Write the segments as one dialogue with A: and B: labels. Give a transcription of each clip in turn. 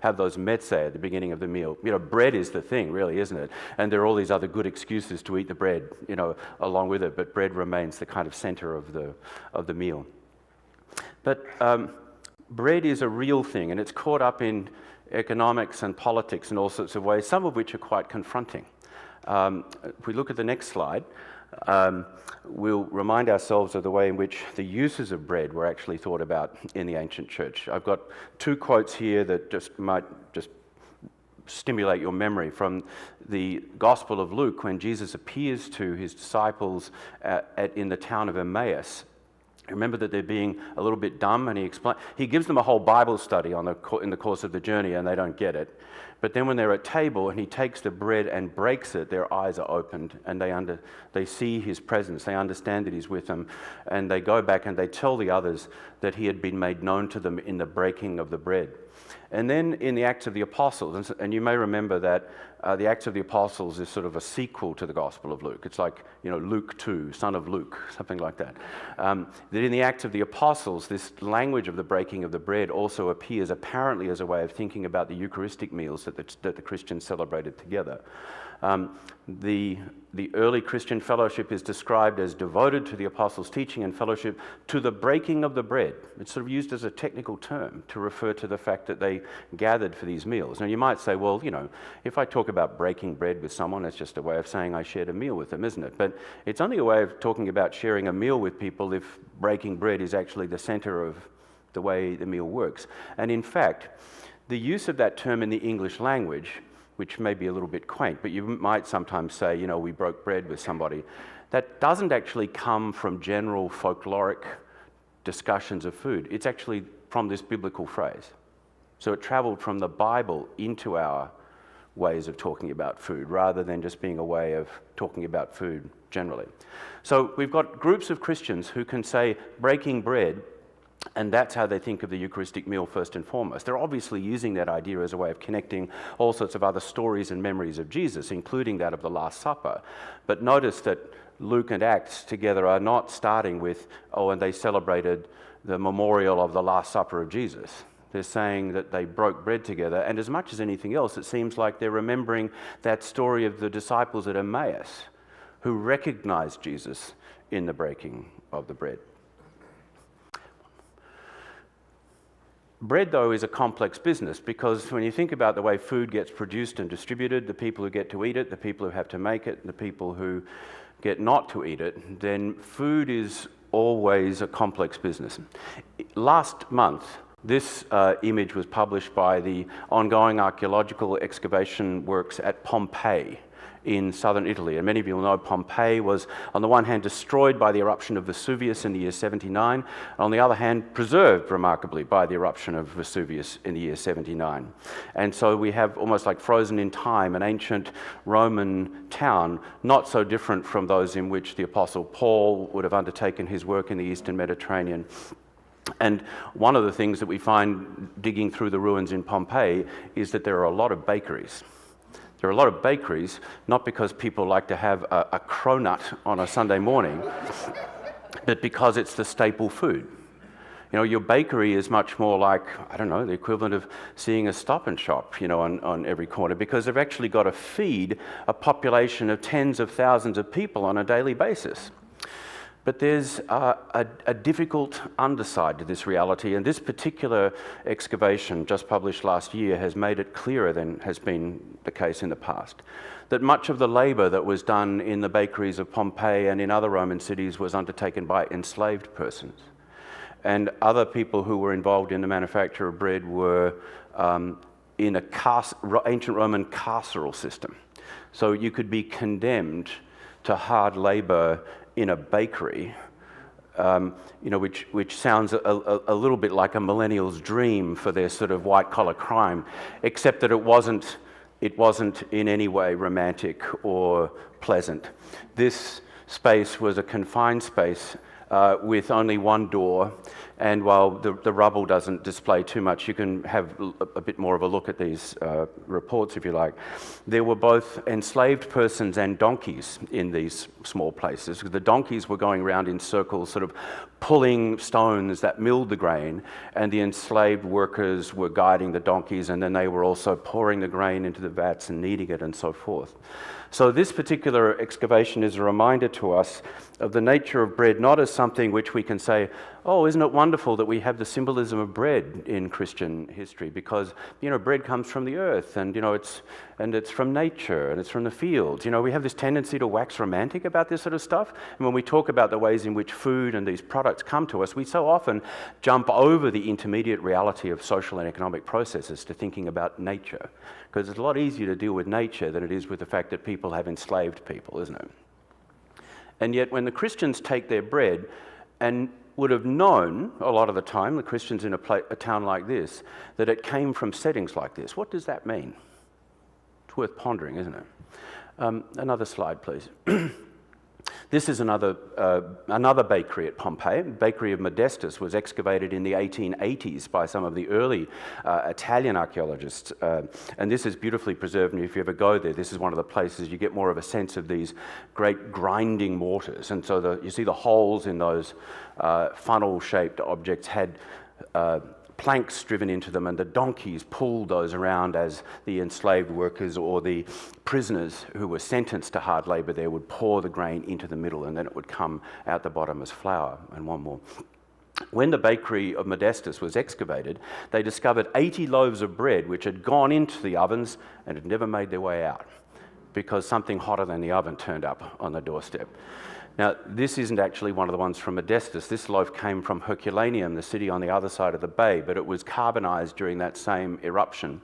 A: have those mezze at the beginning of the meal. Bread is the thing, really, isn't it? And there are all these other good excuses to eat the bread, along with it, but bread remains the kind of center of the meal. But bread is a real thing, and it's caught up in economics and politics in all sorts of ways, some of which are quite confronting. If we look at the next slide, we'll remind ourselves of the way in which the uses of bread were actually thought about in the ancient church. I've got two quotes here that might stimulate your memory from the Gospel of Luke, when Jesus appears to his disciples in the town of Emmaus. Remember that they're being a little bit dumb, and he gives them a whole Bible study in the course of the journey, and they don't get it. But then when they're at table and he takes the bread and breaks it, their eyes are opened, and they see his presence, they understand that he's with them, and they go back and they tell the others that he had been made known to them in the breaking of the bread. And then in the Acts of the Apostles, and you may remember that the Acts of the Apostles is sort of a sequel to the Gospel of Luke. It's like, Luke 2, son of Luke, something like that. That in the Acts of the Apostles, this language of the breaking of the bread also appears apparently as a way of thinking about the Eucharistic meals that the Christians celebrated together. The early Christian fellowship is described as devoted to the apostles' teaching and fellowship, to the breaking of the bread. It's sort of used as a technical term to refer to the fact that they gathered for these meals. Now you might say, well, if I talk about breaking bread with someone, it's just a way of saying I shared a meal with them, isn't it? But it's only a way of talking about sharing a meal with people if breaking bread is actually the center of the way the meal works. And in fact, the use of that term in the English language, which may be a little bit quaint, but you might sometimes say, we broke bread with somebody. That doesn't actually come from general folkloric discussions of food. It's actually from this biblical phrase. So it traveled from the Bible into our ways of talking about food, rather than just being a way of talking about food generally. So we've got groups of Christians who can say breaking bread, and that's how they think of the Eucharistic meal first and foremost. They're obviously using that idea as a way of connecting all sorts of other stories and memories of Jesus, including that of the Last Supper. But notice that Luke and Acts together are not starting with, and they celebrated the memorial of the Last Supper of Jesus. They're saying that they broke bread together, and as much as anything else, it seems like they're remembering that story of the disciples at Emmaus who recognized Jesus in the breaking of the bread. Bread, though, is a complex business, because when you think about the way food gets produced and distributed, the people who get to eat it, the people who have to make it, the people who get not to eat it, then food is always a complex business. Last month, this image was published by the ongoing archaeological excavation works at Pompeii in southern Italy. And many of you will know Pompeii was, on the one hand, destroyed by the eruption of Vesuvius in the year 79, and on the other hand, preserved remarkably by the eruption of Vesuvius in the year 79. And so we have almost like frozen in time an ancient Roman town, not so different from those in which the Apostle Paul would have undertaken his work in the Eastern Mediterranean. And one of the things that we find digging through the ruins in Pompeii is that there are a lot of bakeries. There are a lot of bakeries, not because people like to have a cronut on a Sunday morning, but because it's the staple food. Your bakery is much more like, the equivalent of seeing a Stop and Shop, on every corner, because they've actually got to feed a population of tens of thousands of people on a daily basis. But there's a difficult underside to this reality, and this particular excavation, just published last year, has made it clearer than has been the case in the past. That much of the labor that was done in the bakeries of Pompeii and in other Roman cities was undertaken by enslaved persons. And other people who were involved in the manufacture of bread were in an ancient Roman carceral system. So you could be condemned to hard labor in a bakery, which sounds a little bit like a millennial's dream for their sort of white-collar crime, except that it wasn't in any way romantic or pleasant. This space was a confined space with only one door, And while the rubble doesn't display too much, you can have a bit more of a look at these reports if you like. There were both enslaved persons and donkeys in these small places. The donkeys were going around in circles, sort of pulling stones that milled the grain, and the enslaved workers were guiding the donkeys, and then they were also pouring the grain into the vats and kneading it and so forth. So this particular excavation is a reminder to us of the nature of bread, not as something which we can say, oh, isn't it wonderful that we have the symbolism of bread in Christian history, because, you know, bread comes from the earth, and, you know, it's from nature, and it's from the fields. You know, we have this tendency to wax romantic about this sort of stuff, and when we talk about the ways in which food and these products come to us, we so often jump over the intermediate reality of social and economic processes to thinking about nature, because it's a lot easier to deal with nature than it is with the fact that people have enslaved people, isn't it? And yet when the Christians take their bread, and would have known a lot of the time, the Christians in a town like this, that it came from settings like this. What does that mean? It's worth pondering, isn't it? Another slide, please. This is another bakery at Pompeii. The bakery of Modestus was excavated in the 1880s by some of the early Italian archaeologists. And this is beautifully preserved, and if you ever go there, this is one of the places you get more of a sense of these great grinding mortars. And so you see the holes in those funnel-shaped objects had planks driven into them, and the donkeys pulled those around as the enslaved workers or the prisoners who were sentenced to hard labour there would pour the grain into the middle, and then it would come out the bottom as flour. And one more. When the bakery of Modestus was excavated, they discovered 80 loaves of bread which had gone into the ovens and had never made their way out, because something hotter than the oven turned up on the doorstep. Now, this isn't actually one of the ones from Modestus. This loaf came from Herculaneum, the city on the other side of the bay, but it was carbonized during that same eruption.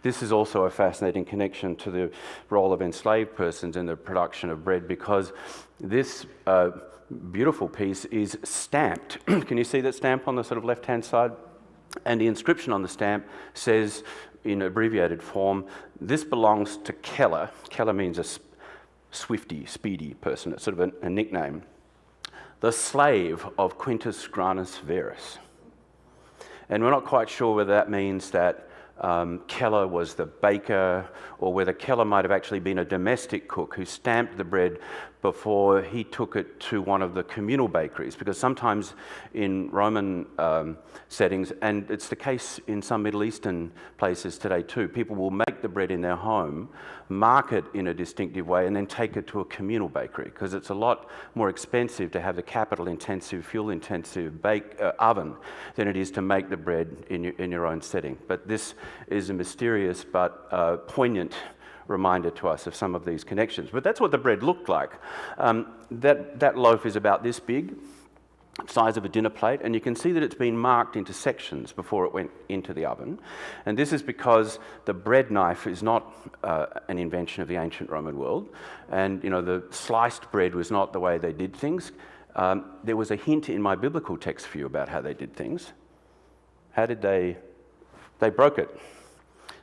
A: This is also a fascinating connection to the role of enslaved persons in the production of bread, because this beautiful piece is stamped. Can you see that stamp on the sort of left-hand side? And the inscription on the stamp says, in abbreviated form, this belongs to Keller. Keller means a swifty, speedy person. It's sort of a nickname. The slave of Quintus Granus Verus. And we're not quite sure whether that means that Keller was the baker, or whether Keller might have actually been a domestic cook who stamped the bread before he took it to one of the communal bakeries, because sometimes in Roman settings, and it's the case in some Middle Eastern places today too, people will make the bread in their home, mark it in a distinctive way, and then take it to a communal bakery, because it's a lot more expensive to have the capital-intensive, fuel-intensive oven than it is to make the bread in your own setting. But this is a mysterious but poignant reminder to us of some of these connections. But that's what the bread looked like. That loaf is about this big, size of a dinner plate, and you can see that it's been marked into sections before it went into the oven. And this is because the bread knife is not an invention of the ancient Roman world, and you know, the sliced bread was not the way they did things. There was a hint in my biblical text for you about how they did things. How did they broke it.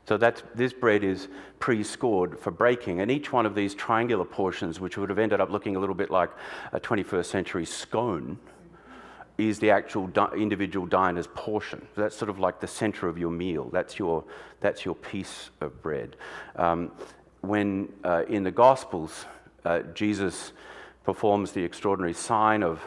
A: So this bread is pre-scored for breaking, and each one of these triangular portions, which would have ended up looking a little bit like a 21st century scone, is the actual individual diner's portion. So that's sort of like the center of your meal. That's your piece of bread. When in the Gospels, Jesus performs the extraordinary sign of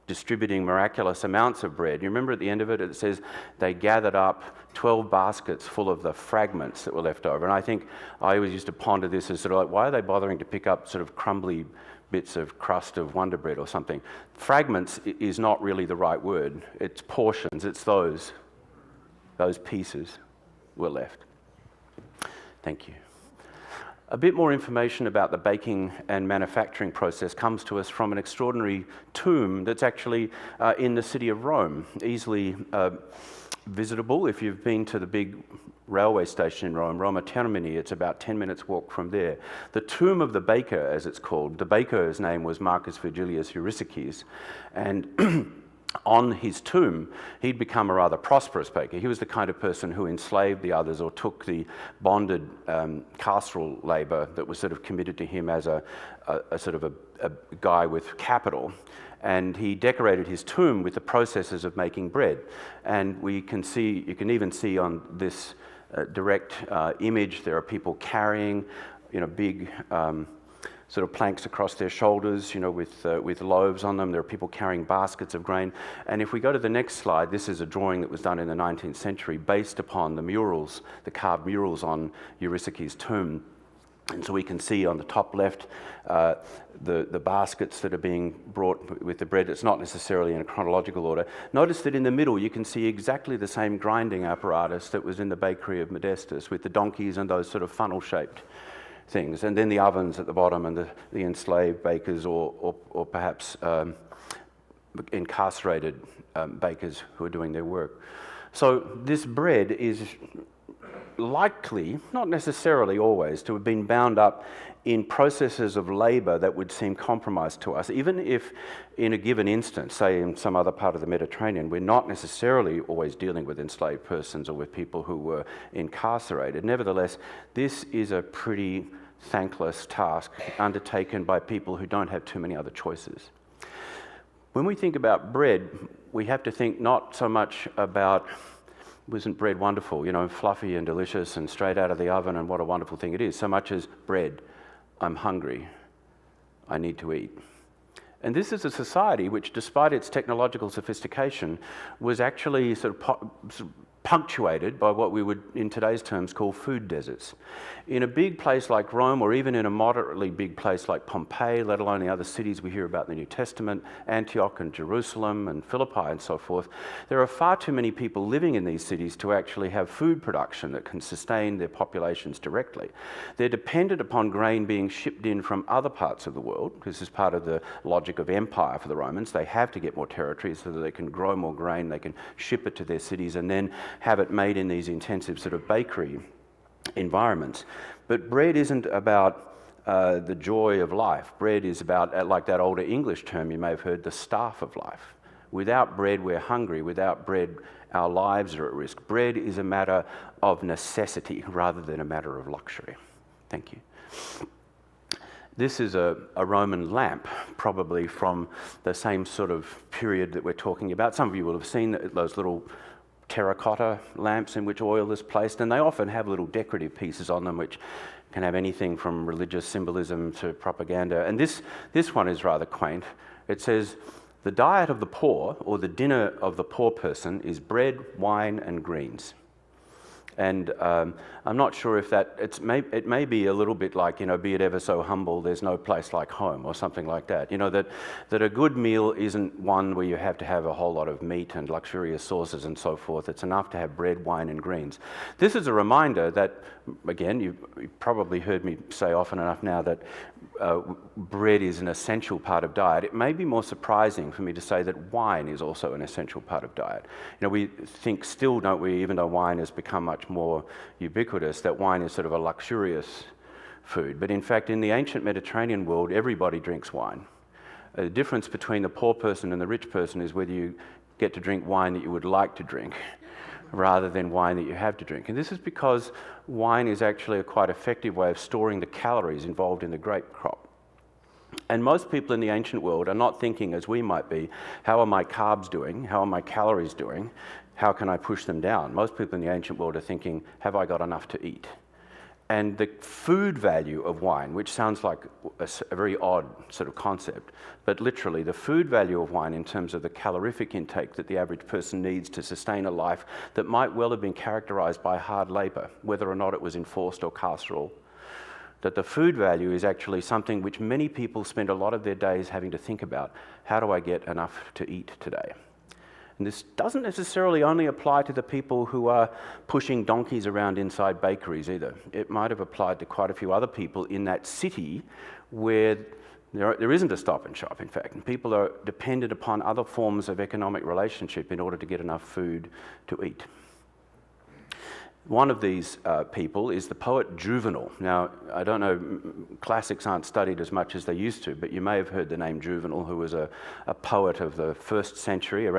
A: distributing miraculous amounts of bread. You remember at the end of it, it says they gathered up 12 baskets full of the fragments that were left over. And I think I always used to ponder this as sort of like, why are they bothering to pick up sort of crumbly bits of crust of Wonder Bread or something? Fragments is not really the right word. It's portions. It's those pieces were left. Thank you. A bit more information about the baking and manufacturing process comes to us from an extraordinary tomb that's actually in the city of Rome, easily visitable if you've been to the big railway station in Rome, Roma Termini. It's about 10 minutes walk from there. The tomb of the baker, as it's called, the baker's name was Marcus Virgilius Eurysaces, and on his tomb, he'd become a rather prosperous baker. He was the kind of person who enslaved the others or took the bonded carceral labour that was sort of committed to him as a sort of a guy with capital, and he decorated his tomb with the processes of making bread. And you can even see on this direct image, there are people carrying, big sort of planks across their shoulders, with loaves on them. There are people carrying baskets of grain. And if we go to the next slide, this is a drawing that was done in the 19th century based upon the carved murals on Eucharistic's tomb. And so we can see on the top left the baskets that are being brought with the bread. It's not necessarily in a chronological order. Notice that in the middle you can see exactly the same grinding apparatus that was in the bakery of Modestus, with the donkeys and those sort of funnel-shaped things, and then the ovens at the bottom and the enslaved bakers or perhaps incarcerated bakers who are doing their work. So this bread is likely, not necessarily always, to have been bound up in processes of labour that would seem compromised to us, even if in a given instance, say in some other part of the Mediterranean, we're not necessarily always dealing with enslaved persons or with people who were incarcerated. Nevertheless, this is a pretty thankless task undertaken by people who don't have too many other choices. When we think about bread, we have to think not so much about, wasn't bread wonderful, fluffy and delicious and straight out of the oven and what a wonderful thing it is, so much as bread, I'm hungry, I need to eat. And this is a society which, despite its technological sophistication, was actually sort of punctuated by what we would, in today's terms, call food deserts. In a big place like Rome, or even in a moderately big place like Pompeii, let alone the other cities we hear about in the New Testament, Antioch and Jerusalem and Philippi and so forth, there are far too many people living in these cities to actually have food production that can sustain their populations directly. They're dependent upon grain being shipped in from other parts of the world. This is part of the logic of empire for the Romans. They have to get more territory so that they can grow more grain, they can ship it to their cities and then have it made in these intensive sort of bakery environments. But bread isn't about the joy of life. Bread is about, like that older English term you may have heard, the staff of life. Without bread, we're hungry. Without bread, our lives are at risk. Bread is a matter of necessity rather than a matter of luxury. Thank you. This is a Roman lamp, probably from the same sort of period that we're talking about. Some of you will have seen those little terracotta lamps in which oil is placed, and they often have little decorative pieces on them which can have anything from religious symbolism to propaganda. And this one is rather quaint. It says, "The diet of the poor, or the dinner of the poor person, is bread, wine, and greens." And I'm not sure if it may be a little bit like, be it ever so humble, there's no place like home, or something like that. That a good meal isn't one where you have to have a whole lot of meat and luxurious sauces and so forth. It's enough to have bread, wine, and greens. This is a reminder that, again, you've probably heard me say often enough now that bread is an essential part of diet. It may be more surprising for me to say that wine is also an essential part of diet. We think still, don't we, even though wine has become much more ubiquitous, that wine is sort of a luxurious food. But in fact, in the ancient Mediterranean world, everybody drinks wine. The difference between the poor person and the rich person is whether you get to drink wine that you would like to drink rather than wine that you have to drink. And this is because wine is actually a quite effective way of storing the calories involved in the grape crop. And most people in the ancient world are not thinking, as we might be, how are my carbs doing? How are my calories doing? How can I push them down? Most people in the ancient world are thinking, have I got enough to eat? And the food value of wine, which sounds like a very odd sort of concept, but literally the food value of wine in terms of the calorific intake that the average person needs to sustain a life that might well have been characterized by hard labor, whether or not it was enforced or carceral, that the food value is actually something which many people spend a lot of their days having to think about. How do I get enough to eat today? And this doesn't necessarily only apply to the people who are pushing donkeys around inside bakeries either. It might have applied to quite a few other people in that city where there isn't a stop and shop, in fact, and people are dependent upon other forms of economic relationship in order to get enough food to eat. One of these people is the poet Juvenal. Now, I don't know, classics aren't studied as much as they used to, but you may have heard the name Juvenal, who was a poet of the 1st century.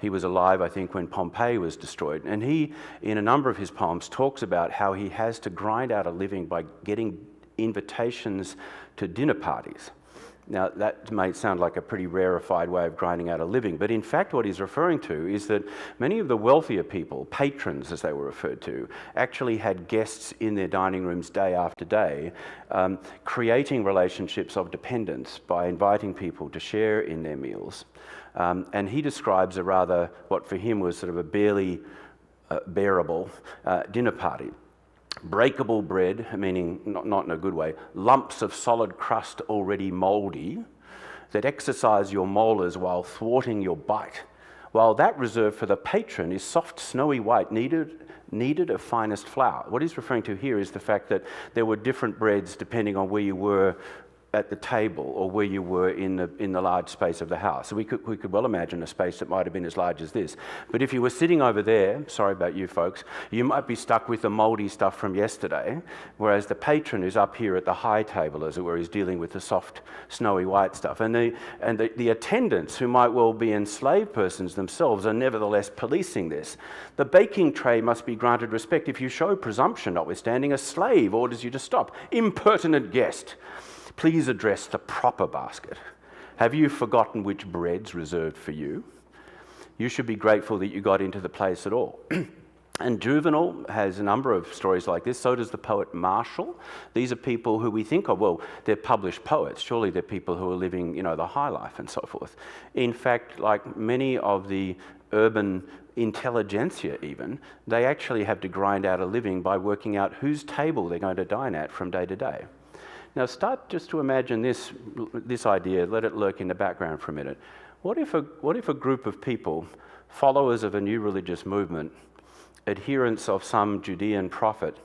A: He was alive, I think, when Pompeii was destroyed. And he, in a number of his poems, talks about how he has to grind out a living by getting invitations to dinner parties. Now, that may sound like a pretty rarefied way of grinding out a living, but in fact what he's referring to is that many of the wealthier people, patrons as they were referred to, actually had guests in their dining rooms day after day, creating relationships of dependence by inviting people to share in their meals. And he describes a rather, what for him was sort of a barely bearable dinner party. Breakable bread, meaning not in a good way, lumps of solid crust already mouldy that exercise your molars while thwarting your bite, while that reserved for the patron is soft, snowy white, kneaded of finest flour. What he's referring to here is the fact that there were different breads depending on where you were at the table or where you were in the large space of the house. So we could well imagine a space that might have been as large as this. But if you were sitting over there, sorry about you folks, you might be stuck with the mouldy stuff from yesterday, whereas the patron who's up here at the high table, as it were, is dealing with the soft, snowy white stuff. And the attendants, who might well be enslaved persons themselves, are nevertheless policing this. The baking tray must be granted respect. If you show presumption, notwithstanding, a slave orders you to stop. Impertinent guest, please address the proper basket. Have you forgotten which bread's reserved for you? You should be grateful that you got into the place at all. And Juvenal has a number of stories like this. So does the poet Martial. These are people who we think of, well, they're published poets. Surely they're people who are living, the high life and so forth. In fact, like many of the urban intelligentsia even, they actually have to grind out a living by working out whose table they're going to dine at from day to day. Now start just to imagine this idea, let it lurk in the background for a minute. What if a group of people, followers of a new religious movement, adherents of some Judean prophet,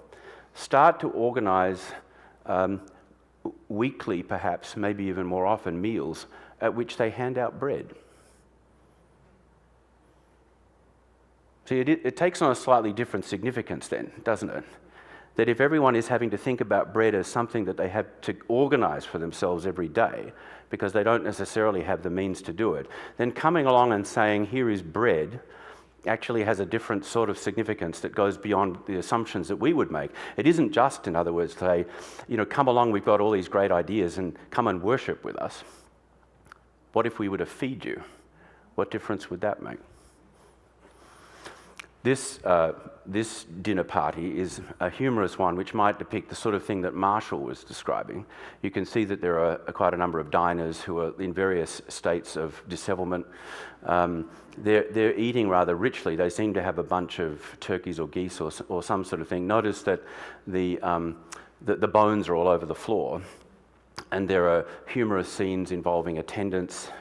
A: start to organise weekly, perhaps, maybe even more often, meals at which they hand out bread? See, it takes on a slightly different significance then, doesn't it? That if everyone is having to think about bread as something that they have to organise for themselves every day, because they don't necessarily have the means to do it, then coming along and saying, here is bread, actually has a different sort of significance that goes beyond the assumptions that we would make. It isn't just, in other words, to say, come along, we've got all these great ideas and come and worship with us. What if we were to feed you? What difference would that make? This dinner party is a humorous one which might depict the sort of thing that Marshall was describing. You can see that there are quite a number of diners who are in various states of dissettlement. They're eating rather richly. They seem to have a bunch of turkeys or geese or some sort of thing. Notice that the bones are all over the floor. And there are humorous scenes involving attendants,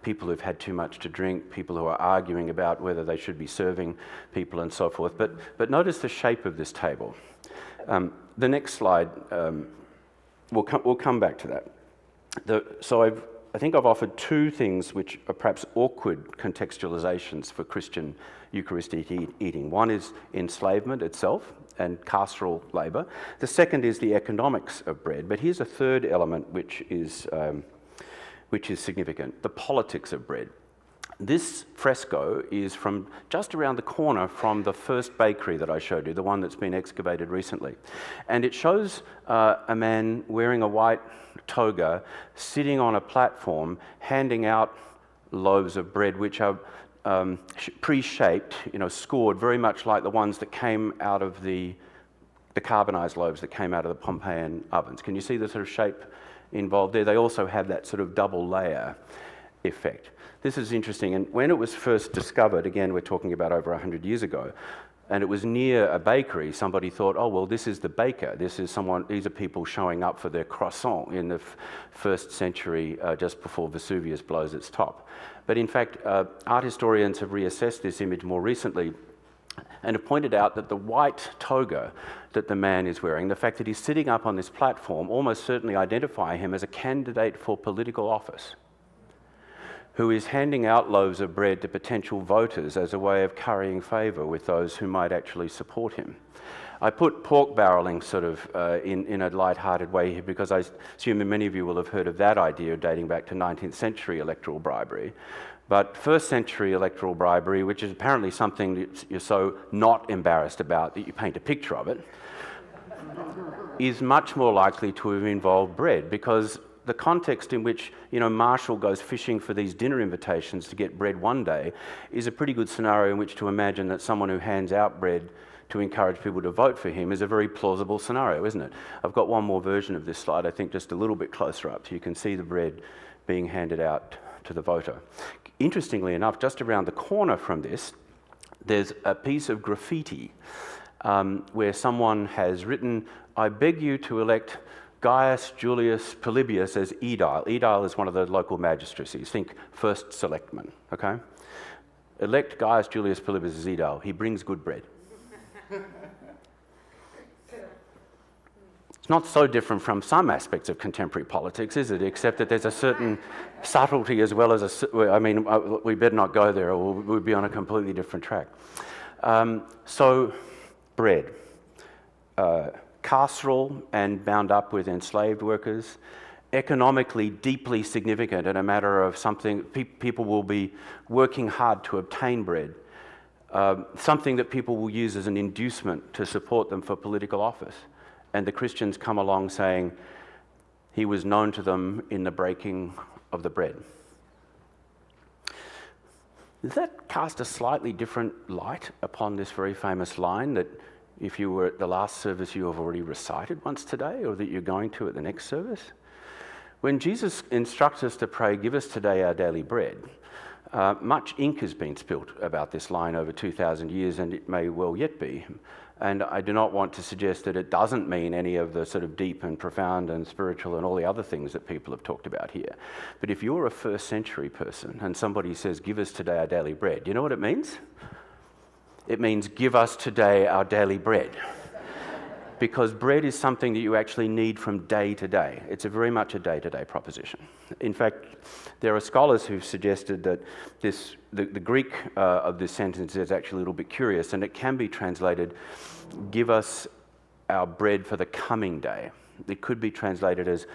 A: people who've had too much to drink, people who are arguing about whether they should be serving people and so forth. But notice the shape of this table. The next slide, we'll come back to that. I think I've offered two things which are perhaps awkward contextualizations for Christian Eucharistic eating. One is enslavement itself and carceral labour. The second is the economics of bread. But here's a third element which is significant: the politics of bread. This fresco is from just around the corner from the first bakery that I showed you, the one that's been excavated recently. And it shows a man wearing a white toga sitting on a platform handing out loaves of bread which are pre-shaped, scored very much like the ones that came out of the carbonised loaves that came out of the Pompeian ovens. Can you see the sort of shape involved there? They also have that sort of double layer effect. This is interesting, and when it was first discovered, again we're talking about over 100 years ago, and it was near a bakery, somebody thought, oh well, this is the baker, these are people showing up for their croissant in the first century, just before Vesuvius blows its top. But in fact, art historians have reassessed this image more recently and have pointed out that the white toga that the man is wearing, the fact that he's sitting up on this platform, almost certainly identify him as a candidate for political office, who is handing out loaves of bread to potential voters as a way of currying favour with those who might actually support him. I put pork barrelling sort of in a light-hearted way here because I assume that many of you will have heard of that idea dating back to 19th century electoral bribery. But first century electoral bribery, which is apparently something that you're so not embarrassed about that you paint a picture of it, is much more likely to have involved bread, because the context in which, Marshall goes fishing for these dinner invitations to get bread one day is a pretty good scenario in which to imagine that someone who hands out bread to encourage people to vote for him is a very plausible scenario, isn't it? I've got one more version of this slide, I think just a little bit closer up, so you can see the bread being handed out to the voter. Interestingly enough, just around the corner from this, there's a piece of graffiti where someone has written, "I beg you to elect Gaius Julius Polybius as aedile." Aedile is one of the local magistracies. Think first selectman, okay? Elect Gaius Julius Polybius as aedile. He brings good bread. It's not so different from some aspects of contemporary politics, is it? Except that there's a certain subtlety as well as we better not go there or we'll be on a completely different track. So, bread. Carceral and bound up with enslaved workers, economically deeply significant and a matter of something, people will be working hard to obtain bread, something that people will use as an inducement to support them for political office. And the Christians come along saying, he was known to them in the breaking of the bread. Does that cast a slightly different light upon this very famous line that if you were at the last service you have already recited once today, or that you're going to at the next service? When Jesus instructs us to pray, "Give us today our daily bread," much ink has been spilt about this line over 2,000 years, and it may well yet be. And I do not want to suggest that it doesn't mean any of the sort of deep and profound and spiritual and all the other things that people have talked about here. But if you're a first century person and somebody says, "Give us today our daily bread," you know what it means? It means give us today our daily bread. Because bread is something that you actually need from day to day. It's very much a day-to-day proposition. In fact, there are scholars who've suggested that the Greek of this sentence is actually a little bit curious, and it can be translated, "Give us our bread for the coming day." It could be translated as,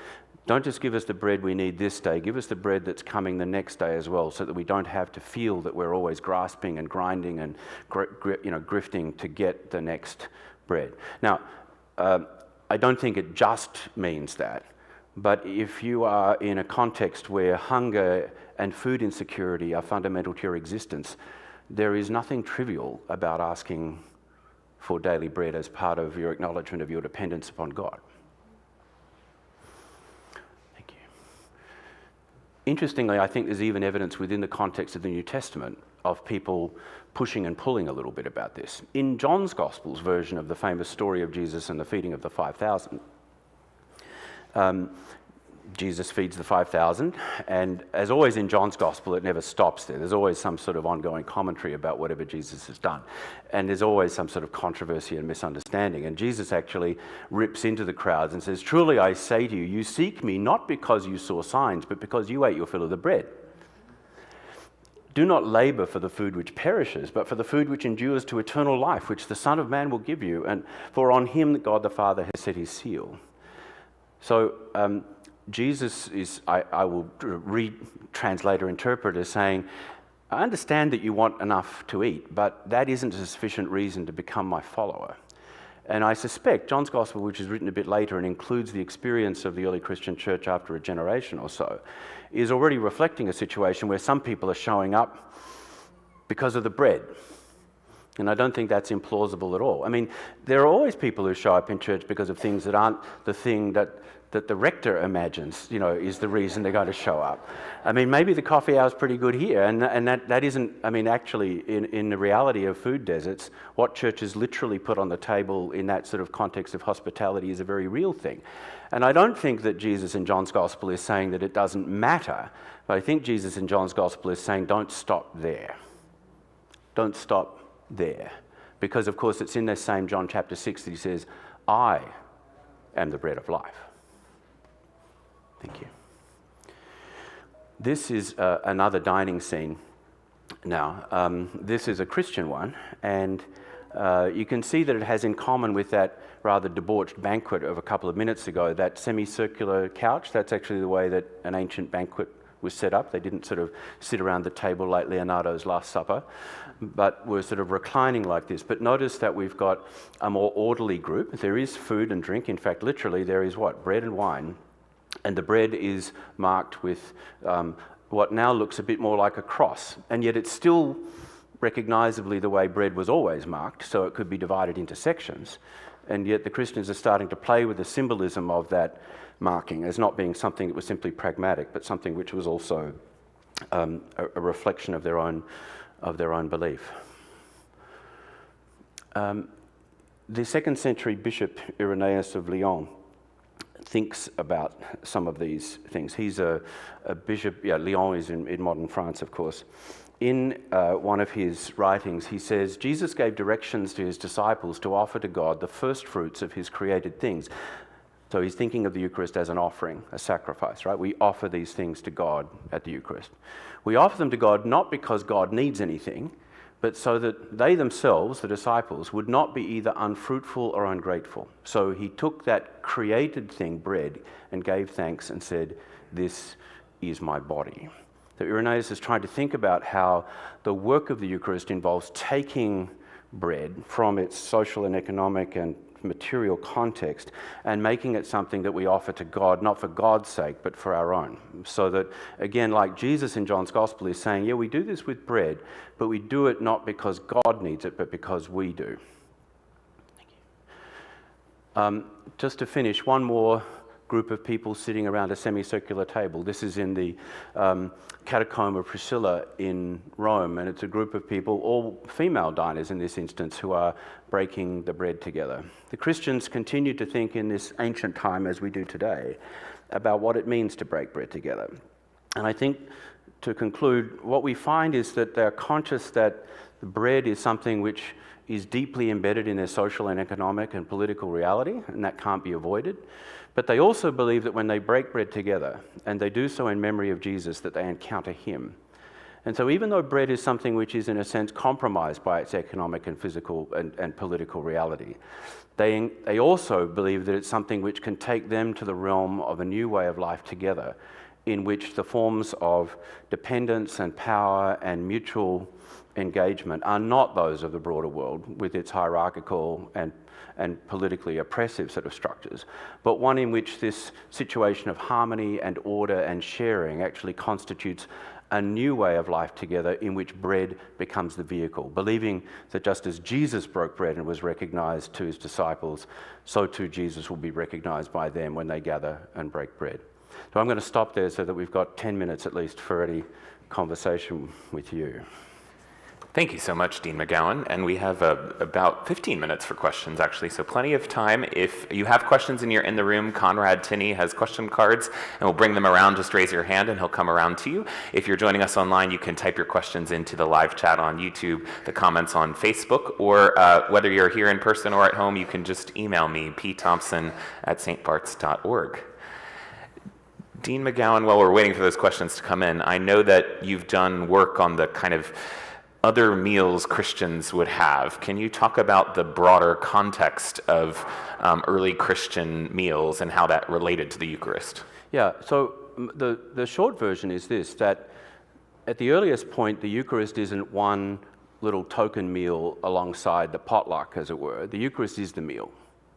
A: "Don't just give us the bread we need this day, give us the bread that's coming the next day as well, so that we don't have to feel that we're always grasping and grinding and grifting to get the next bread." Now, I don't think it just means that, but if you are in a context where hunger and food insecurity are fundamental to your existence, there is nothing trivial about asking for daily bread as part of your acknowledgement of your dependence upon God. Thank you. Interestingly, I think there's even evidence within the context of the New Testament of people pushing and pulling a little bit about this. In John's Gospel's version of the famous story of Jesus and the feeding of the 5,000, Jesus feeds the 5,000, and as always in John's Gospel, it never stops there. There's always some sort of ongoing commentary about whatever Jesus has done, and there's always some sort of controversy and misunderstanding. And Jesus actually rips into the crowds and says, "Truly I say to you, you seek me not because you saw signs, but because you ate your fill of the bread. Do not labour for the food which perishes, but for the food which endures to eternal life, which the Son of Man will give you, and for on him God the Father has set his seal." So Jesus is, I will retranslate or interpret as saying, "I understand that you want enough to eat, but that isn't a sufficient reason to become my follower." And I suspect John's Gospel, which is written a bit later and includes the experience of the early Christian church after a generation or so, is already reflecting a situation where some people are showing up because of the bread. And I don't think that's implausible at all. I mean, there are always people who show up in church because of things that aren't the thing that the rector imagines, is the reason they're going to show up. I mean, maybe the coffee hour's pretty good here, and that isn't, I mean, actually, in the reality of food deserts, what churches literally put on the table in that sort of context of hospitality is a very real thing. And I don't think that Jesus in John's Gospel is saying that it doesn't matter, but I think Jesus in John's Gospel is saying, don't stop there. Don't stop there. Because, of course, it's in this same John chapter 6 that he says, "I am the bread of life." Thank you. This is another dining scene now. This is a Christian one, and you can see that it has in common with that rather debauched banquet of a couple of minutes ago, that semicircular couch. That's actually the way that an ancient banquet was set up. They didn't sort of sit around the table like Leonardo's Last Supper, but were sort of reclining like this. But notice that we've got a more orderly group. There is food and drink. In fact, literally, there is what? Bread and wine And the bread is marked with what now looks a bit more like a cross, and yet it's still recognizably the way bread was always marked, so it could be divided into sections. And yet the Christians are starting to play with the symbolism of that marking as not being something that was simply pragmatic, but something which was also a reflection of their own belief. The 2nd century Bishop Irenaeus of Lyon thinks about some of these things. He's a bishop. Lyon is in modern France, of course. In one of his writings, he says, Jesus gave directions to his disciples to offer to God the first fruits of his created things. So he's thinking of the Eucharist as an offering, a sacrifice, right? We offer these things to God at the Eucharist. We offer them to God not because God needs anything, but so that they themselves, the disciples, would not be either unfruitful or ungrateful. So he took that created thing, bread, and gave thanks and said, "This is my body." So Irenaeus is trying to think about how the work of the Eucharist involves taking bread from its social and economic and material context and making it something that we offer to God, not for God's sake, but for our own. So that, again, like Jesus in John's Gospel is saying, yeah, we do this with bread, but we do it not because God needs it, but because we do. Thank you. Just to finish, one more group of people sitting around a semicircular table. This is in the Catacomb of Priscilla in Rome, and it's a group of people, all female diners in this instance, who are breaking the bread together. The Christians continue to think in this ancient time, as we do today, about what it means to break bread together. And I think, to conclude, what we find is that they're conscious that the bread is something which is deeply embedded in their social and economic and political reality, and that can't be avoided. But they also believe that when they break bread together, and they do so in memory of Jesus, that they encounter him. And so even though bread is something which is in a sense compromised by its economic and physical and political reality, they also believe that it's something which can take them to the realm of a new way of life together, in which the forms of dependence and power and mutual engagement are not those of the broader world with its hierarchical and politically oppressive sort of structures, but one in which this situation of harmony and order and sharing actually constitutes a new way of life together in which bread becomes the vehicle, believing that just as Jesus broke bread and was recognized to his disciples, so too Jesus will be recognized by them when they gather and break bread. So I'm going to stop there so that we've got 10 minutes at least for any conversation with you.
B: Thank you so much, Dean McGowan. And we have about 15 minutes for questions, actually, so plenty of time. If you have questions and you're in the room, Conrad Tinney has question cards, and we'll bring them around. Just raise your hand, and he'll come around to you. If you're joining us online, you can type your questions into the live chat on YouTube, the comments on Facebook, or whether you're here in person or at home, you can just email me, pthompson@stbarts.org. Dean McGowan, while we're waiting for those questions to come in, I know that you've done work on the kind of other meals Christians would have. Can you talk about the broader context of early Christian meals and how that related to the Eucharist?
A: Yeah, so the short version is this, that at the earliest point, the Eucharist isn't one little token meal alongside the potluck, as it were. The Eucharist is the meal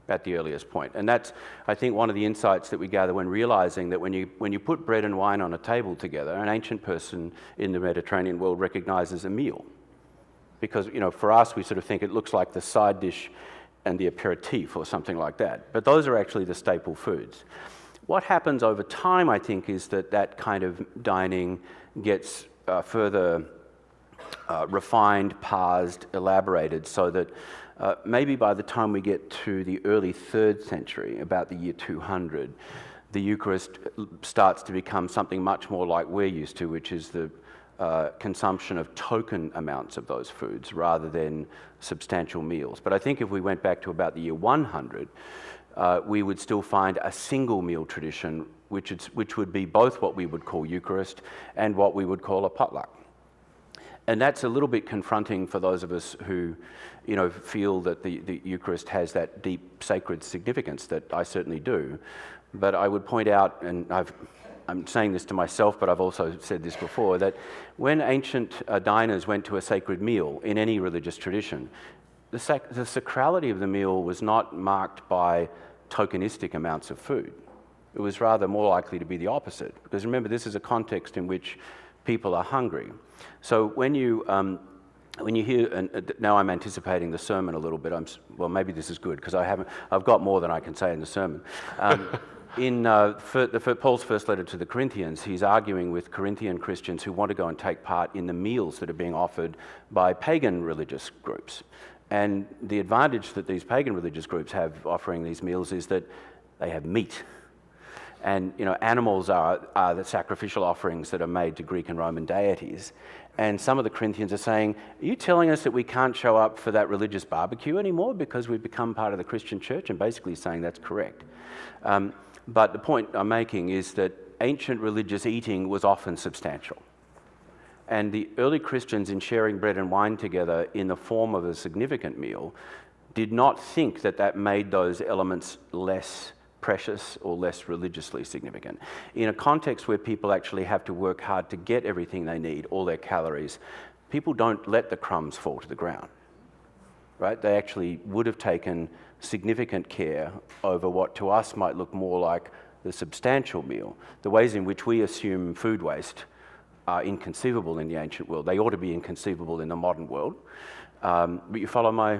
A: at the earliest point. And that's, I think, one of the insights that we gather when realizing that when you put bread and wine on a table together, an ancient person in the Mediterranean world recognizes a meal. Because, for us, we sort of think it looks like the side dish and the aperitif or something like that. But those are actually the staple foods. What happens over time, I think, is that kind of dining gets further refined, parsed, elaborated, so that maybe by the time we get to the early 3rd century, about the year 200, the Eucharist starts to become something much more like we're used to, which is the consumption of token amounts of those foods rather than substantial meals. But I think if we went back to about the year 100, we would still find a single meal tradition, which would be both what we would call Eucharist and what we would call a potluck. And that's a little bit confronting for those of us who, feel that the Eucharist has that deep sacred significance that I certainly do. But I would point out, and I'm saying this to myself, but I've also said this before, that when ancient diners went to a sacred meal in any religious tradition, the sacrality of the meal was not marked by tokenistic amounts of food. It was rather more likely to be the opposite, because remember, this is a context in which people are hungry. So when you hear, and now I'm anticipating the sermon a little bit. Well, maybe this is good because I've got more than I can say in the sermon. In Paul's first letter to the Corinthians, he's arguing with Corinthian Christians who want to go and take part in the meals that are being offered by pagan religious groups. And the advantage that these pagan religious groups have offering these meals is that they have meat. And animals are the sacrificial offerings that are made to Greek and Roman deities. And some of the Corinthians are saying, are you telling us that we can't show up for that religious barbecue anymore because we've become part of the Christian church? And basically saying that's correct. But the point I'm making is that ancient religious eating was often substantial. And the early Christians, in sharing bread and wine together in the form of a significant meal, did not think that that made those elements less precious or less religiously significant. In a context where people actually have to work hard to get everything they need, all their calories, people don't let the crumbs fall to the ground, right? They actually would have taken significant care over what to us might look more like the substantial meal. The ways in which we assume food waste are inconceivable in the ancient world. They ought to be inconceivable in the modern world. But you follow my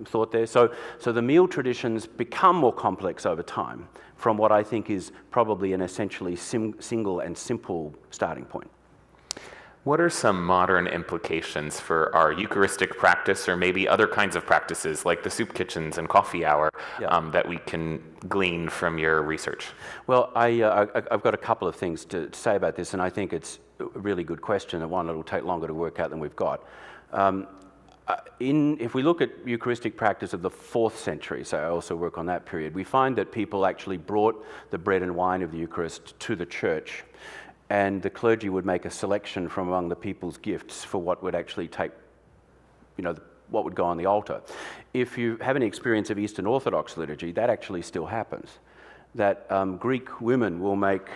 A: thought there? So the meal traditions become more complex over time from what I think is probably an essentially single and simple starting point.
B: What are some modern implications for our Eucharistic practice, or maybe other kinds of practices like the soup kitchens and coffee hour that we can glean from your research? Well,
A: I've got a couple of things to say about this, and I think it's a really good question, and one that will take longer to work out than we've got. If we look at Eucharistic practice of the 4th century, so I also work on that period, we find that people actually brought the bread and wine of the Eucharist to the church, and the clergy would make a selection from among the people's gifts for what would actually take, what would go on the altar. If you have any experience of Eastern Orthodox liturgy, that actually still happens. That Greek women will make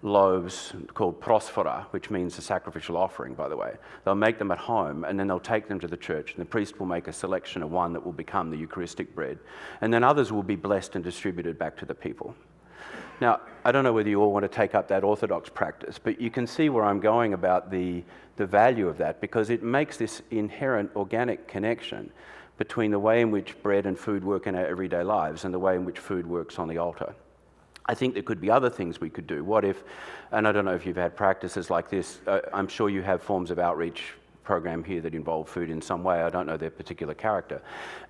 A: loaves called prosphora, which means a sacrificial offering, by the way. They'll make them at home, and then they'll take them to the church, and the priest will make a selection of one that will become the Eucharistic bread. And then others will be blessed and distributed back to the people. Now, I don't know whether you all want to take up that Orthodox practice, but you can see where I'm going about the value of that, because it makes this inherent organic connection between the way in which bread and food work in our everyday lives and the way in which food works on the altar. I think there could be other things we could do. What if, and I don't know if you've had practices like this, I'm sure you have forms of outreach program here that involve food in some way. I don't know their particular character.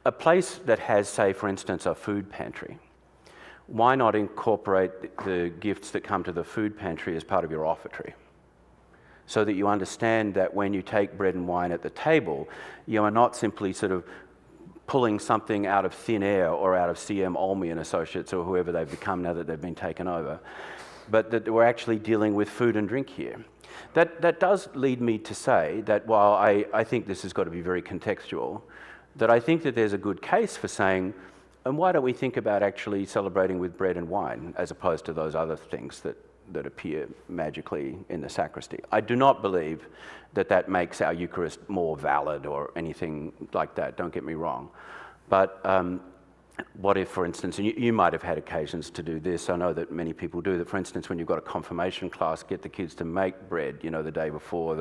A: A place that has, say, for instance, a food pantry. Why not incorporate the gifts that come to the food pantry as part of your offertory? So that you understand that when you take bread and wine at the table, you are not simply sort of pulling something out of thin air or out of C.M. Olney and Associates or whoever they've become now that they've been taken over, but that we're actually dealing with food and drink here. That does lead me to say that while I think this has got to be very contextual, that I think that there's a good case for saying, and why don't we think about actually celebrating with bread and wine as opposed to those other things that appear magically in the sacristy. I do not believe that makes our Eucharist more valid or anything like that, don't get me wrong. But what if, for instance, and you might have had occasions to do this, I know that many people do, that for instance, when you've got a confirmation class, get the kids to make bread, the day before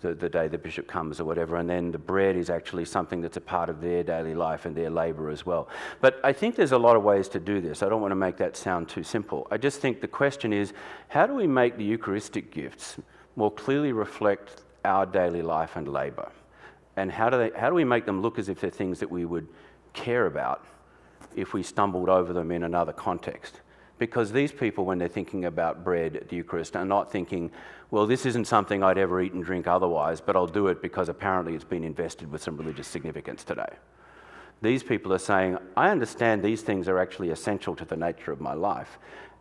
A: the day the bishop comes or whatever, and then the bread is actually something that's a part of their daily life and their labor as well. But I think there's a lot of ways to do this. I don't want to make that sound too simple. I just think the question is, how do we make the Eucharistic gifts more clearly reflect our daily life and labor? And how do we make them look as if they're things that we would care about if we stumbled over them in another context? Because these people, when they're thinking about bread at the Eucharist, are not thinking, well, this isn't something I'd ever eat and drink otherwise, but I'll do it because apparently it's been invested with some religious significance today. These people are saying, I understand these things are actually essential to the nature of my life,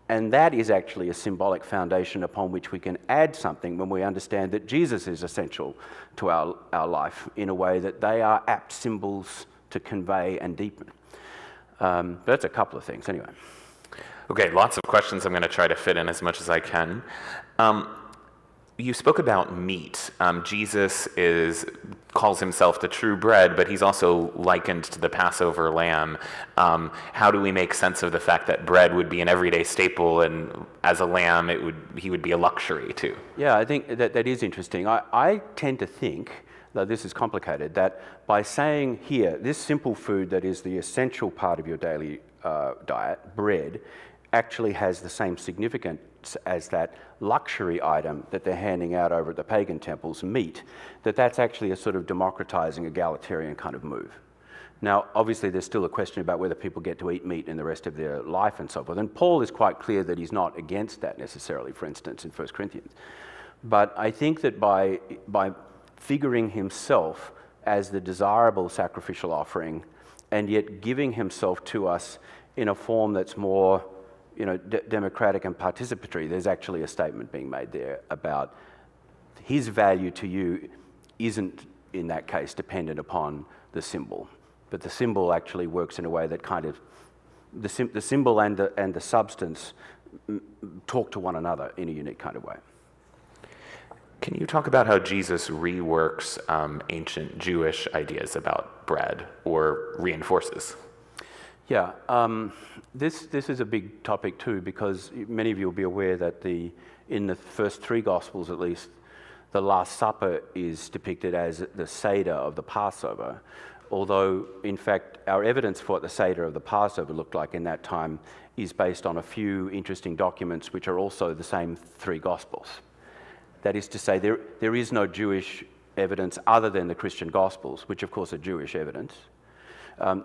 A: and that is actually a symbolic foundation upon which we can add something when we understand that Jesus is essential to our life in a way that they are apt symbols to convey and deepen. That's a couple of things, anyway.
B: Okay, lots of questions I'm going to try to fit in as much as I can. You spoke about meat. Jesus calls himself the true bread, but he's also likened to the Passover lamb. How do we make sense of the fact that bread would be an everyday staple, and as a lamb, he would be a luxury too?
A: Yeah, I think that is interesting. I tend to think, though this is complicated, that by saying here, this simple food that is the essential part of your daily diet, bread, actually has the same significance as that luxury item that they're handing out over at the pagan temples, meat, that's actually a sort of democratizing, egalitarian kind of move. Now, obviously, there's still a question about whether people get to eat meat in the rest of their life and so forth. And Paul is quite clear that he's not against that necessarily, for instance, in 1 Corinthians. But I think that by figuring himself as the desirable sacrificial offering and yet giving himself to us in a form that's more democratic and participatory, there's actually a statement being made there about his value to you isn't, in that case, dependent upon the symbol. But the symbol actually works in a way that kind of, the symbol and the substance talk to one another in a unique kind of way.
B: Can you talk about how Jesus reworks ancient Jewish ideas about bread or reinforces?
A: Yeah, this is a big topic too, because many of you will be aware that in the first three Gospels at least, the Last Supper is depicted as the Seder of the Passover, although in fact our evidence for what the Seder of the Passover looked like in that time is based on a few interesting documents which are also the same three Gospels. That is to say, there is no Jewish evidence other than the Christian Gospels, which of course are Jewish evidence.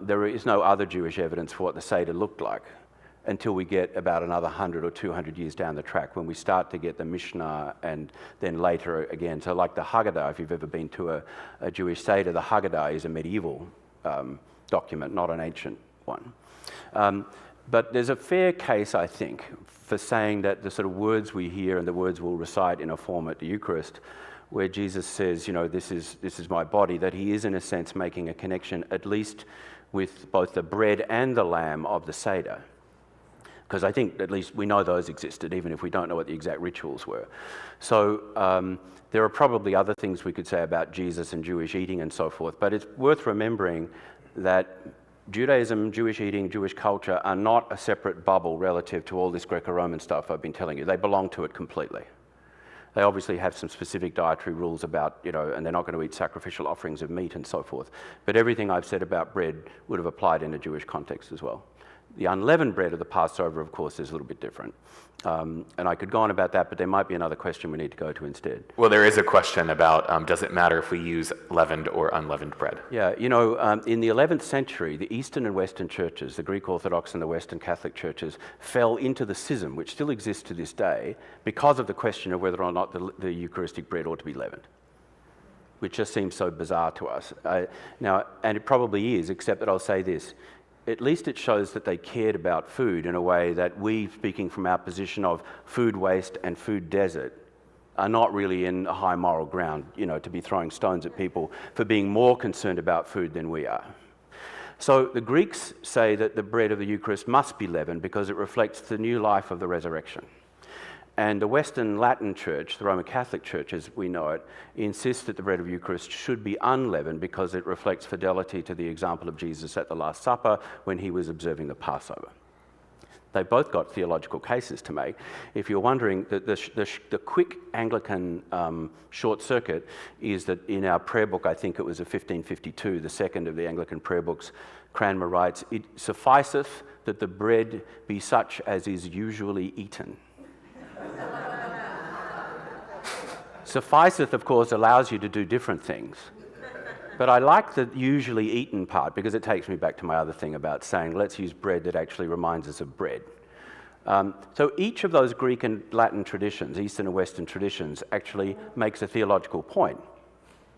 A: There is no other Jewish evidence for what the Seder looked like until we get about another 100 or 200 years down the track, when we start to get the Mishnah and then later again. So like the Haggadah, if you've ever been to a Jewish Seder, the Haggadah is a medieval document, not an ancient one. But there's a fair case, I think, for saying that the sort of words we hear and the words we'll recite in a form at the Eucharist, where Jesus says, this is my body, that he is in a sense making a connection at least with both the bread and the lamb of the Seder. Because I think at least we know those existed, even if we don't know what the exact rituals were. So there are probably other things we could say about Jesus and Jewish eating and so forth, but it's worth remembering that Judaism, Jewish eating, Jewish culture are not a separate bubble relative to all this Greco-Roman stuff I've been telling you. They belong to it completely. They obviously have some specific dietary rules about, and they're not going to eat sacrificial offerings of meat and so forth. But everything I've said about bread would have applied in a Jewish context as well. The unleavened bread of the Passover, of course, is a little bit different. And I could go on about that, but there might be another question we need to go to instead.
B: Well, there is a question about, does it matter if we use leavened or unleavened bread?
A: Yeah, in the 11th century, the Eastern and Western churches, the Greek Orthodox and the Western Catholic churches, fell into the schism, which still exists to this day, because of the question of whether or not the Eucharistic bread ought to be leavened, which just seems so bizarre to us. Now, and it probably is, except that I'll say this. At least it shows that they cared about food in a way that we, speaking from our position of food waste and food desert, are not really in a high moral ground, to be throwing stones at people for being more concerned about food than we are. So the Greeks say that the bread of the Eucharist must be leavened because it reflects the new life of the resurrection. And the Western Latin Church, the Roman Catholic Church as we know it, insists that the bread of Eucharist should be unleavened because it reflects fidelity to the example of Jesus at the Last Supper when he was observing the Passover. They've both got theological cases to make. If you're wondering, the quick Anglican short circuit is that in our prayer book, I think it was of 1552, the second of the Anglican prayer books, Cranmer writes, "It sufficeth that the bread be such as is usually eaten." Sufficeth, of course, allows you to do different things. But I like the usually eaten part because it takes me back to my other thing about saying let's use bread that actually reminds us of bread. So each of those Greek and Latin traditions, Eastern and Western traditions, actually makes a theological point.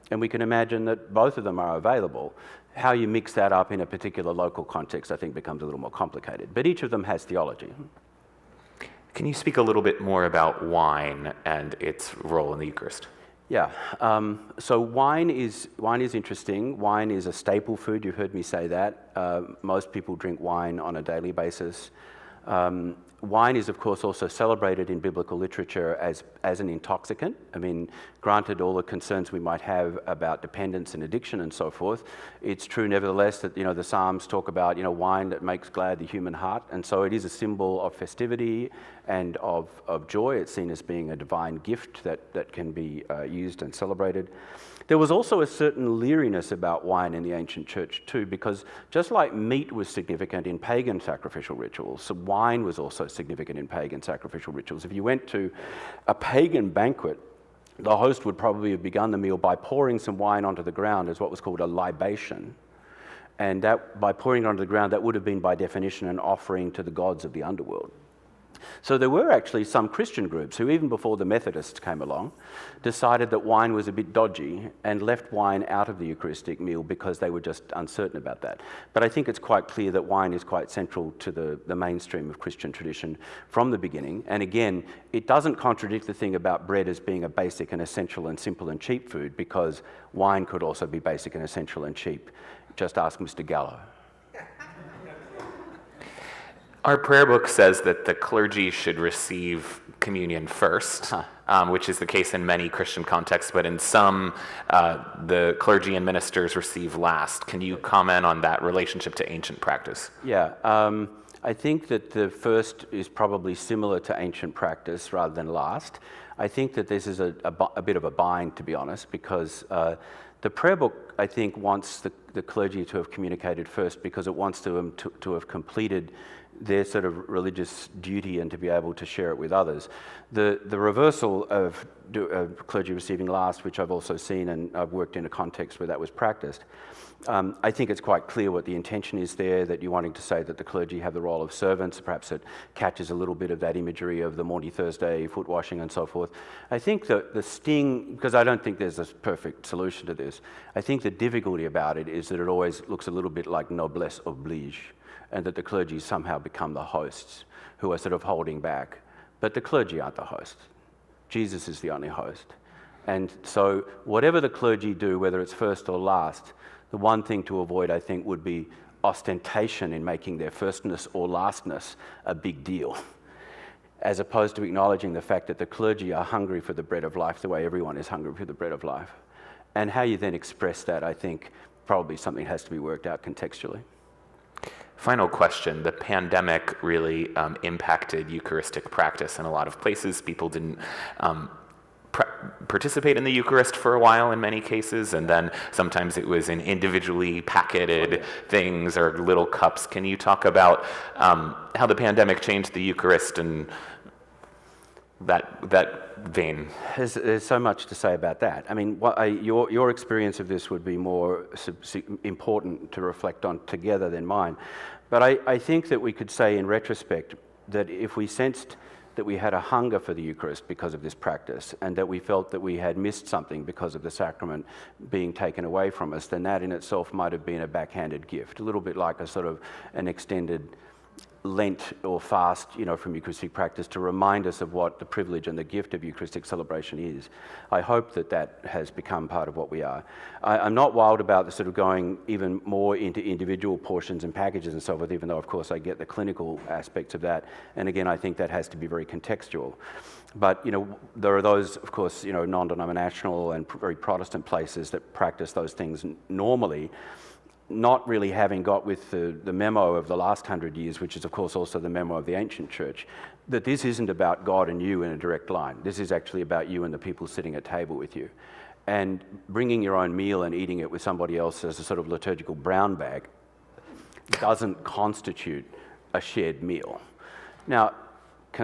A: And we can imagine that both of them are available. How you mix that up in a particular local context, I think, becomes a little more complicated. But each of them has theology.
B: Can you speak a little bit more about wine and its role in the Eucharist?
A: Yeah, so wine is interesting. Wine is a staple food, you've heard me say that. Most people drink wine on a daily basis. Wine is, of course, also celebrated in biblical literature as an intoxicant. I mean, granted all the concerns we might have about dependence and addiction and so forth, it's true nevertheless that, the Psalms talk about, wine that makes glad the human heart. And so it is a symbol of festivity and of joy. It's seen as being a divine gift that can be used and celebrated. There was also a certain leeriness about wine in the ancient church too, because just like meat was significant in pagan sacrificial rituals, so wine was also significant in pagan sacrificial rituals. If you went to a pagan banquet, the host would probably have begun the meal by pouring some wine onto the ground as what was called a libation. And that, by pouring it onto the ground, that would have been by definition an offering to the gods of the underworld. So there were actually some Christian groups who, even before the Methodists came along, decided that wine was a bit dodgy and left wine out of the Eucharistic meal because they were just uncertain about that. But I think it's quite clear that wine is quite central to the mainstream of Christian tradition from the beginning. And again, it doesn't contradict the thing about bread as being a basic and essential and simple and cheap food, because wine could also be basic and essential and cheap. Just ask Mr. Gallo.
B: Our prayer book says that the clergy should receive communion first, which is the case in many Christian contexts, but in some, the clergy and ministers receive last. Can you comment on that relationship to ancient practice?
A: Yeah, I think that the first is probably similar to ancient practice rather than last. I think that this is a bit of a bind, to be honest, because the prayer book, I think, wants the clergy to have communicated first because it wants them to have completed their sort of religious duty and to be able to share it with others. The reversal of clergy receiving last, which I've also seen, and I've worked in a context where that was practiced, I think it's quite clear what the intention is there, that you're wanting to say that the clergy have the role of servants. Perhaps it catches a little bit of that imagery of the Maundy Thursday foot washing and so forth. I think that the sting, because I don't think there's a perfect solution to this, I think the difficulty about it is that it always looks a little bit like noblesse oblige, and that the clergy somehow become the hosts who are sort of holding back. But the clergy aren't the hosts. Jesus is the only host. And so whatever the clergy do, whether it's first or last, the one thing to avoid, I think, would be ostentation in making their firstness or lastness a big deal, as opposed to acknowledging the fact that the clergy are hungry for the bread of life the way everyone is hungry for the bread of life. And how you then express that, I think, probably something has to be worked out contextually.
B: Final question. The pandemic really impacted Eucharistic practice in a lot of places. People didn't participate in the Eucharist for a while in many cases, and then sometimes it was in individually packeted things or little cups. Can you talk about how the pandemic changed the Eucharist and that vein?
A: There's so much to say about that. I mean, your experience of this would be more important to reflect on together than mine. But I think that we could say in retrospect that if we sensed that we had a hunger for the Eucharist because of this practice, and that we felt that we had missed something because of the sacrament being taken away from us, then that in itself might have been a backhanded gift, a little bit like a sort of an extended Lent or fast, from Eucharistic practice to remind us of what the privilege and the gift of Eucharistic celebration is. I hope that has become part of what we are. I'm not wild about the sort of going even more into individual portions and packages and so forth, even though, of course, I get the clinical aspects of that. And again, I think that has to be very contextual. But, there are those, of course, non-denominational and very Protestant places that practice those things normally, not really having got with the memo of the last 100 years, which is of course also the memo of the ancient church, that this isn't about God and you in a direct line. This is actually about you and the people sitting at table with you. And bringing your own meal and eating it with somebody else as a sort of liturgical brown bag doesn't constitute a shared meal. Now,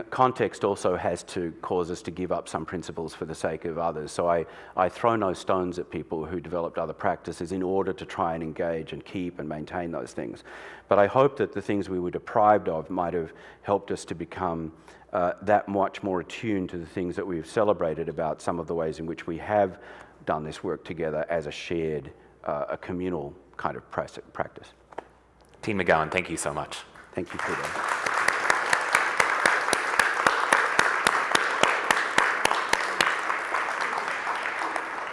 A: context also has to cause us to give up some principles for the sake of others. So I throw no stones at people who developed other practices in order to try and engage and keep and maintain those things. But I hope that the things we were deprived of might have helped us to become that much more attuned to the things that we've celebrated about some of the ways in which we have done this work together as a shared, a communal kind of practice.
B: Dean McGowan, thank you so much.
A: Thank you, Peter.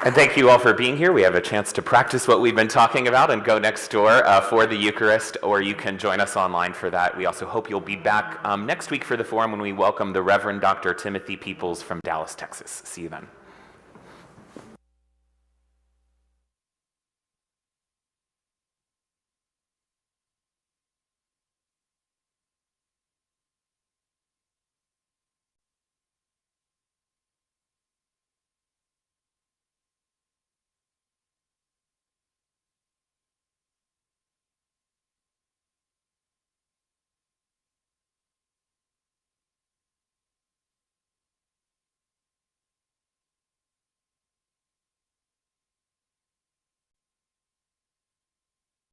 B: And thank you all for being here. We have a chance to practice what we've been talking about and go next door for the Eucharist, or you can join us online for that. We also hope you'll be back next week for the forum when we welcome the Reverend Dr. Timothy Peoples from Dallas, Texas. See you then.